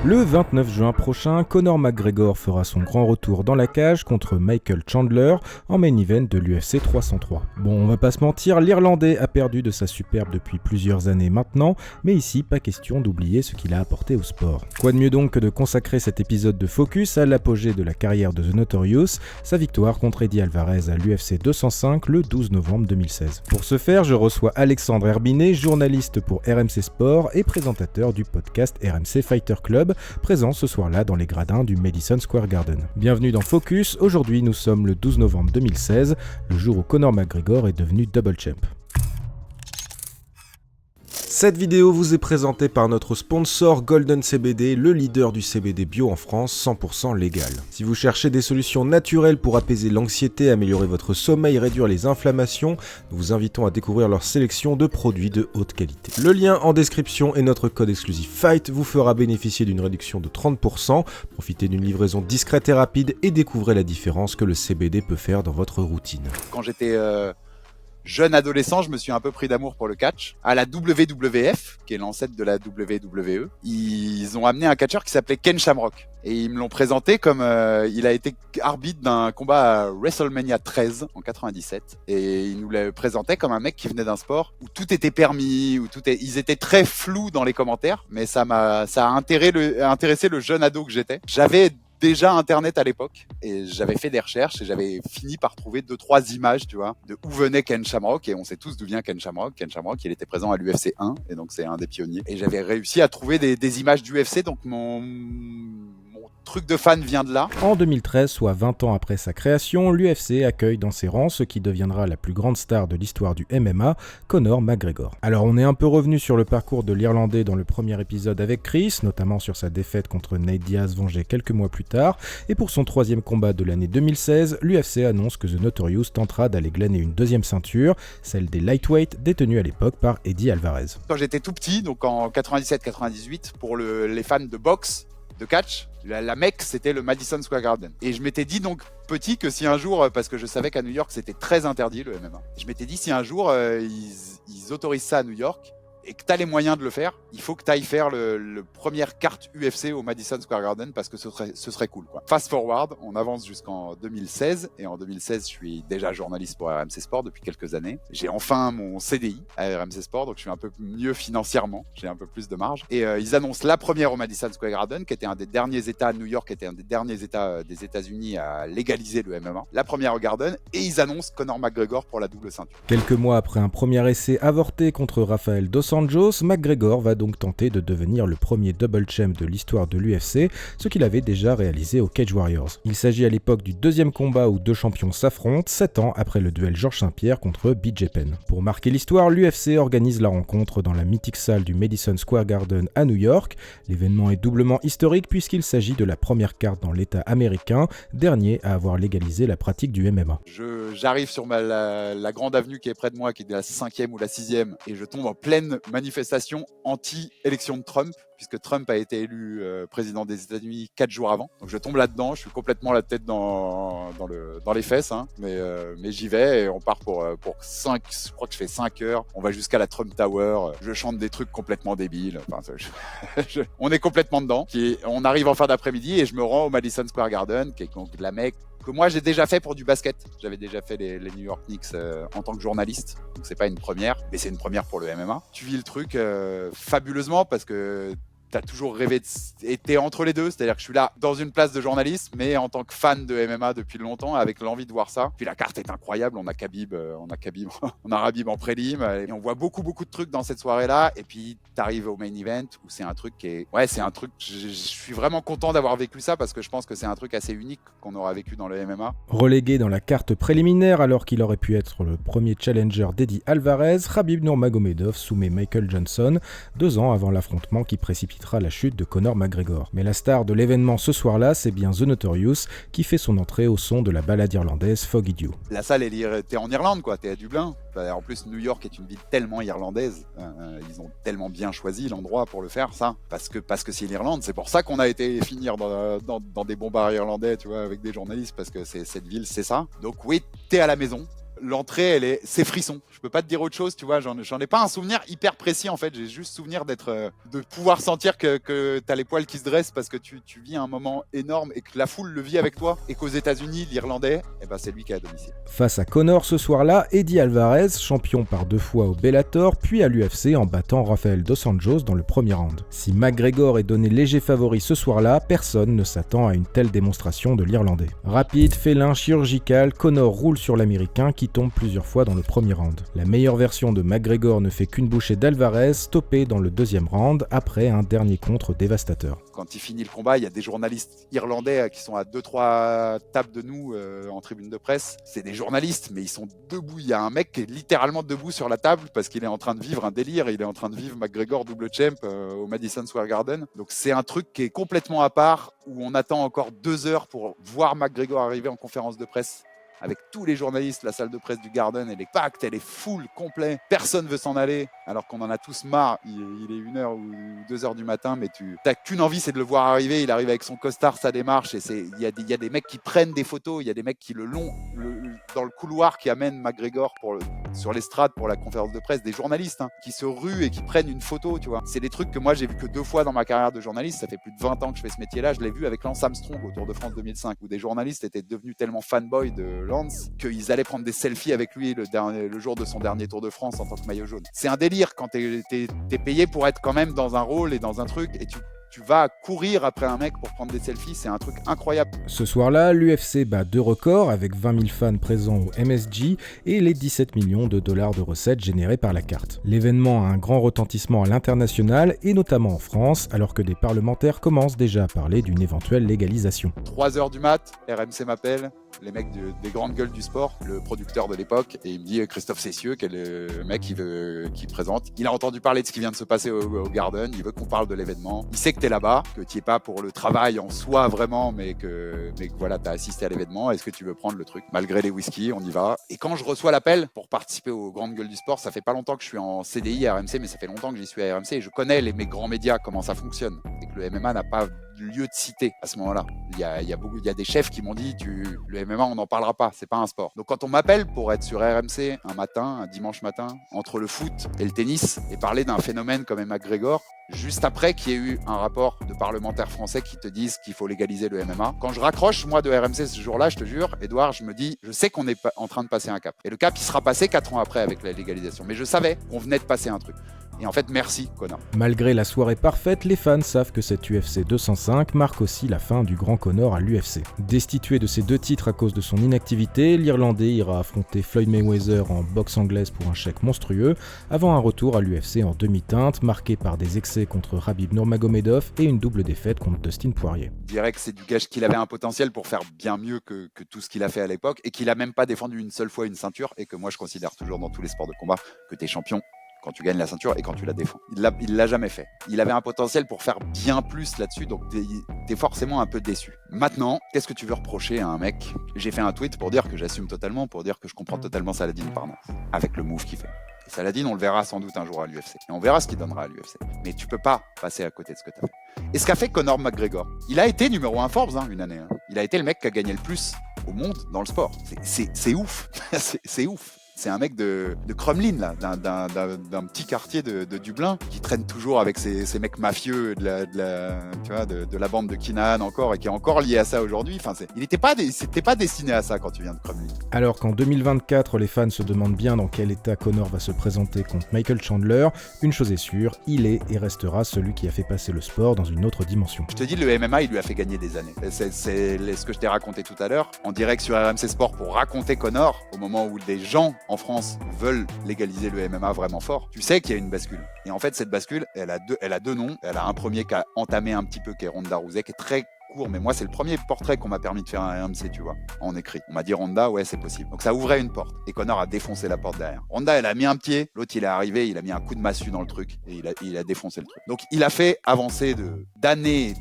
Le 29 juin prochain, Conor McGregor fera son grand retour dans la cage contre Michael Chandler en main event de l'UFC 303. Bon, on va pas se mentir, l'Irlandais a perdu de sa superbe depuis plusieurs années maintenant, mais ici, pas question d'oublier ce qu'il a apporté au sport. Quoi de mieux donc que de consacrer cet épisode de Focus à l'apogée de la carrière de The Notorious, sa victoire contre Eddie Alvarez à l'UFC 205 le 12 novembre 2016. Pour ce faire, je reçois Alexandre Herbinet, journaliste pour RMC Sport et présentateur du podcast RMC Fighter Club, présent ce soir-là dans les gradins du Madison Square Garden. Bienvenue dans Focus, aujourd'hui nous sommes le 12 novembre 2016, le jour où Conor McGregor est devenu double champ. Cette vidéo vous est présentée par notre sponsor Golden CBD, le leader du CBD bio en France, 100% légal. Si vous cherchez des solutions naturelles pour apaiser l'anxiété, améliorer votre sommeil, réduire les inflammations, nous vous invitons à découvrir leur sélection de produits de haute qualité. Le lien en description et notre code exclusif FIGHT vous fera bénéficier d'une réduction de 30%, profitez d'une livraison discrète et rapide et découvrez la différence que le CBD peut faire dans votre routine. Quand j'étais jeune adolescent, je me suis un peu pris d'amour pour le catch. À la WWF, qui est l'ancêtre de la WWE, ils ont amené un catcheur qui s'appelait Ken Shamrock. Et ils me l'ont présenté comme il a été arbitre d'un combat à WrestleMania 13 en 97. Et ils nous l'a présenté comme un mec qui venait d'un sport où tout était permis, ils étaient très flous dans les commentaires, mais ça a intéressé le jeune ado que j'étais. J'avais déjà Internet à l'époque et j'avais fait des recherches et j'avais fini par trouver 2-3 images, tu vois, de où venait Ken Shamrock, et on sait tous d'où vient Ken Shamrock. Ken Shamrock, il était présent à l'UFC 1 et donc c'est un des pionniers. Et j'avais réussi à trouver des images d'UFC, donc mon truc de fan vient de là. En 2013, soit 20 ans après sa création, l'UFC accueille dans ses rangs ce qui deviendra la plus grande star de l'histoire du MMA, Conor McGregor. Alors on est un peu revenu sur le parcours de l'Irlandais dans le premier épisode avec Chris, notamment sur sa défaite contre Nate Diaz vengée quelques mois plus tard, et pour son troisième combat de l'année 2016, l'UFC annonce que The Notorious tentera d'aller glaner une deuxième ceinture, celle des lightweight détenue à l'époque par Eddie Alvarez. Quand j'étais tout petit, donc en 97-98, pour les fans de boxe, de catch, la Mecque, c'était le Madison Square Garden. Et je m'étais dit donc petit que si un jour, parce que je savais qu'à New York c'était très interdit le MMA, je m'étais dit si un jour ils autorisent ça à New York et que tu as les moyens de le faire, il faut que tu ailles faire le première carte UFC au Madison Square Garden parce que ce serait cool, quoi. Fast forward, on avance jusqu'en 2016 et en 2016 je suis déjà journaliste pour RMC Sport depuis quelques années. J'ai enfin mon CDI à RMC Sport, donc je suis un peu mieux financièrement, j'ai un peu plus de marge. Et ils annoncent la première au Madison Square Garden, qui était un des derniers États, New York était un des derniers États des États-Unis à légaliser le MMA. La première au Garden, et ils annoncent Conor McGregor pour la double ceinture. Quelques mois après un premier essai avorté contre Rafael Dos Anjos, McGregor va donc tenter de devenir le premier double champ de l'histoire de l'UFC, ce qu'il avait déjà réalisé au Cage Warriors. Il s'agit à l'époque du deuxième combat où deux champions s'affrontent, 7 ans après le duel Georges St-Pierre contre BJ Penn. Pour marquer l'histoire, l'UFC organise la rencontre dans la mythique salle du Madison Square Garden à New York. L'événement est doublement historique puisqu'il s'agit de la première carte dans l'État américain, dernier à avoir légalisé la pratique du MMA. J'arrive sur la grande avenue qui est près de moi, qui est de la 5e ou la 6e, et je tombe en pleine manifestation anti-élection de Trump, puisque Trump a été élu président des États-Unis 4 jours avant. Donc je tombe là-dedans, je suis complètement la tête dans les fesses, hein, mais j'y vais et on part pour 5, je crois que je fais 5 heures. On va jusqu'à la Trump Tower, je chante des trucs complètement débiles. Enfin, on est complètement dedans. On arrive en fin d'après-midi et je me rends au Madison Square Garden, qui est donc de la Mecque, que moi j'ai déjà fait pour du basket. J'avais déjà fait les New York Knicks en tant que journaliste, donc c'est pas une première, mais c'est une première pour le MMA. Tu vis le truc fabuleusement parce que t'as toujours rêvé et t'es entre les deux, c'est-à-dire que je suis là dans une place de journaliste, mais en tant que fan de MMA depuis longtemps, avec l'envie de voir ça. Puis la carte est incroyable, on a Khabib, on a Khabib en prélim, et on voit beaucoup de trucs dans cette soirée-là, et puis t'arrives au main event où c'est un truc je suis vraiment content d'avoir vécu ça parce que je pense que c'est un truc assez unique qu'on aura vécu dans le MMA. Relégué dans la carte préliminaire alors qu'il aurait pu être le premier challenger d'Eddie Alvarez, Khabib Nurmagomedov soumet Michael Johnson 2 ans avant l'affrontement qui précipitera la chute de Conor McGregor. Mais la star de l'événement ce soir-là, c'est bien The Notorious qui fait son entrée au son de la ballade irlandaise Foggy Dew. La salle, t'es en Irlande, quoi, t'es à Dublin. En plus, New York est une ville tellement irlandaise. Ils ont tellement bien choisi l'endroit pour le faire, ça. Parce que c'est l'Irlande. C'est pour ça qu'on a été finir dans des bons bars irlandais, tu vois, avec des journalistes, parce que cette ville, c'est ça. Donc oui, t'es à la maison. l'entrée, c'est frisson. Je peux pas te dire autre chose, tu vois. J'en ai pas un souvenir hyper précis, en fait. J'ai juste souvenir de pouvoir sentir que t'as les poils qui se dressent parce que tu vis un moment énorme et que la foule le vit avec toi et qu'aux États-Unis, l'Irlandais, c'est lui qui est à domicile. Face à Conor ce soir-là, Eddie Alvarez, champion par 2 fois au Bellator, puis à l'UFC en battant Rafael Dos Anjos dans le premier round. Si McGregor est donné léger favori ce soir-là, personne ne s'attend à une telle démonstration de l'Irlandais. Rapide, félin, chirurgical, Conor roule sur l'Américain qui tombe plusieurs fois dans le premier round. La meilleure version de McGregor ne fait qu'une bouchée d'Alvarez, stoppé dans le deuxième round après un dernier contre dévastateur. Quand il finit le combat, il y a des journalistes irlandais qui sont à 2-3 tables de nous en tribune de presse. C'est des journalistes, mais ils sont debout. Il y a un mec qui est littéralement debout sur la table parce qu'il est en train de vivre un délire. Il est en train de vivre McGregor double champ au Madison Square Garden. Donc c'est un truc qui est complètement à part où on attend encore 2 heures pour voir McGregor arriver en conférence de presse. Avec tous les journalistes, la salle de presse du Garden, elle est pacte, elle est full, complet. Personne veut s'en aller, alors qu'on en a tous marre. Il est 1h ou 2h du matin, mais tu n'as qu'une envie, c'est de le voir arriver. Il arrive avec son costard, sa démarche. Et il y a des mecs qui prennent des photos, il y a des mecs qui dans le couloir qui amènent McGregor sur l'estrade pour la conférence de presse, des journalistes qui se ruent et qui prennent une photo, tu vois. C'est des trucs que moi j'ai vu que 2 fois dans ma carrière de journaliste. Ça fait plus de 20 ans que je fais ce métier-là. Je l'ai vu avec Lance Armstrong au Tour de France 2005, où des journalistes étaient devenus tellement fanboys de Lance qu'ils allaient prendre des selfies avec lui le jour de son dernier Tour de France en tant que maillot jaune. C'est un délire quand t'es payé pour être quand même dans un rôle et dans un truc et tu vas courir après un mec pour prendre des selfies, c'est un truc incroyable. Ce soir-là, l'UFC bat 2 records avec 20 000 fans présents au MSG et les 17 millions de dollars de recettes générées par la carte. L'événement a un grand retentissement à l'international et notamment en France, alors que des parlementaires commencent déjà à parler d'une éventuelle légalisation. 3h du mat, RMC m'appelle, les mecs des grandes gueules du sport, le producteur de l'époque, et il me dit Christophe Cessieux, qui est le mec qui présente. Il a entendu parler de ce qui vient de se passer au Garden, il veut qu'on parle de l'événement. Il sait que t'es là-bas, que t'y es pas pour le travail en soi vraiment, mais que voilà, t'as assisté à l'événement. Est-ce que tu veux prendre le truc? Malgré les whisky, on y va. Et quand je reçois l'appel pour participer aux grandes gueules du sport, ça fait pas longtemps que je suis en CDI à RMC, mais ça fait longtemps que j'y suis à RMC et je connais mes grands médias, comment ça fonctionne. Et que le MMA n'a pas lieu de citer à ce moment-là. Il y a des chefs qui m'ont dit le MMA on n'en parlera pas, c'est pas un sport. Donc quand on m'appelle pour être sur RMC un dimanche matin, entre le foot et le tennis, et parler d'un phénomène comme McGregor, juste après qu'il y ait eu un rapport de parlementaires français qui te disent qu'il faut légaliser le MMA. Quand je raccroche, moi, de RMC ce jour-là, je te jure, Edouard, je me dis, je sais qu'on est en train de passer un cap. Et le cap, il sera passé 4 ans après avec la légalisation. Mais je savais qu'on venait de passer un truc. Et en fait, merci, Conor. Malgré la soirée parfaite, les fans savent que cette UFC 205 marque aussi la fin du grand Conor à l'UFC. Destitué de ses 2 titres à cause de son inactivité, l'Irlandais ira affronter Floyd Mayweather en boxe anglaise pour un chèque monstrueux, avant un retour à l'UFC en demi-teinte, marqué par des excès contre Khabib Nurmagomedov et une double défaite contre Dustin Poirier. Je dirais que c'est du gage qu'il avait un potentiel pour faire bien mieux que tout ce qu'il a fait à l'époque, et qu'il a même pas défendu une seule fois une ceinture, et que moi je considère toujours dans tous les sports de combat que t'es champion quand tu gagnes la ceinture et quand tu la défends. Il l'a jamais fait. Il avait un potentiel pour faire bien plus là-dessus, donc t'es forcément un peu déçu. Maintenant, qu'est-ce que tu veux reprocher à un mec? J'ai fait un tweet pour dire que j'assume totalement, pour dire que je comprends totalement Saladin Parnasse, avec le move qu'il fait. Et Saladin, on le verra sans doute un jour à l'UFC. Et on verra ce qu'il donnera à l'UFC. Mais tu peux pas passer à côté de ce que tu as fait. Et ce qu'a fait Conor McGregor, il a été numéro 1 Forbes une année. Il a été le mec qui a gagné le plus au monde dans le sport. C'est ouf. c'est ouf. C'est un mec de Crumlin, là, d'un petit quartier de Dublin, qui traîne toujours avec ces mecs mafieux de la bande de Kinahan encore, et qui est encore lié à ça aujourd'hui. Enfin, c'était pas destiné à ça quand tu viens de Crumlin. Alors qu'en 2024, les fans se demandent bien dans quel état Conor va se présenter contre Michael Chandler, une chose est sûre, il est et restera celui qui a fait passer le sport dans une autre dimension. Je te dis, le MMA, il lui a fait gagner des années. C'est ce que je t'ai raconté tout à l'heure, en direct sur RMC Sport pour raconter Conor, au moment où des gens en France veulent légaliser le MMA vraiment fort, tu sais qu'il y a une bascule. Et en fait, cette bascule, elle a deux noms. Elle a un premier qui a entamé un petit peu, qui est Ronda Rousey, qui est très court, mais moi, c'est le premier portrait qu'on m'a permis de faire à RMC, tu vois, en écrit. On m'a dit Ronda, ouais, c'est possible. Donc ça ouvrait une porte. Et Conor a défoncé la porte derrière. Ronda, elle a mis un pied, l'autre, il est arrivé, il a mis un coup de massue dans le truc, et il a défoncé le truc. Donc il a fait avancer d'années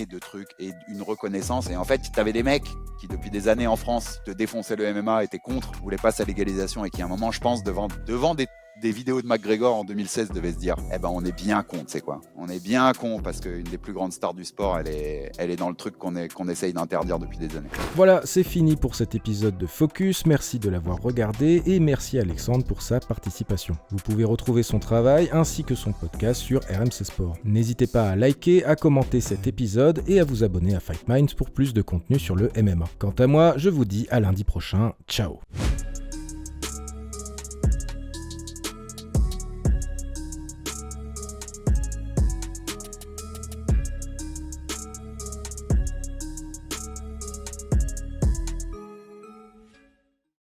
de trucs et une reconnaissance. Et en fait, tu avais des mecs qui, depuis des années en France, te défonçaient le MMA, étaient contre, voulaient pas sa légalisation, et qui, à un moment, je pense, devant des vidéos de McGregor en 2016 devaient se dire on est bien con, tu sais quoi. On est bien con parce qu'une des plus grandes stars du sport, elle est dans le truc qu'on essaye d'interdire depuis des années. Voilà, c'est fini pour cet épisode de Focus. Merci de l'avoir regardé et merci à Alexandre pour sa participation. Vous pouvez retrouver son travail ainsi que son podcast sur RMC Sport. N'hésitez pas à liker, à commenter cet épisode et à vous abonner à Fight Minds pour plus de contenu sur le MMA. Quant à moi, je vous dis à lundi prochain. Ciao.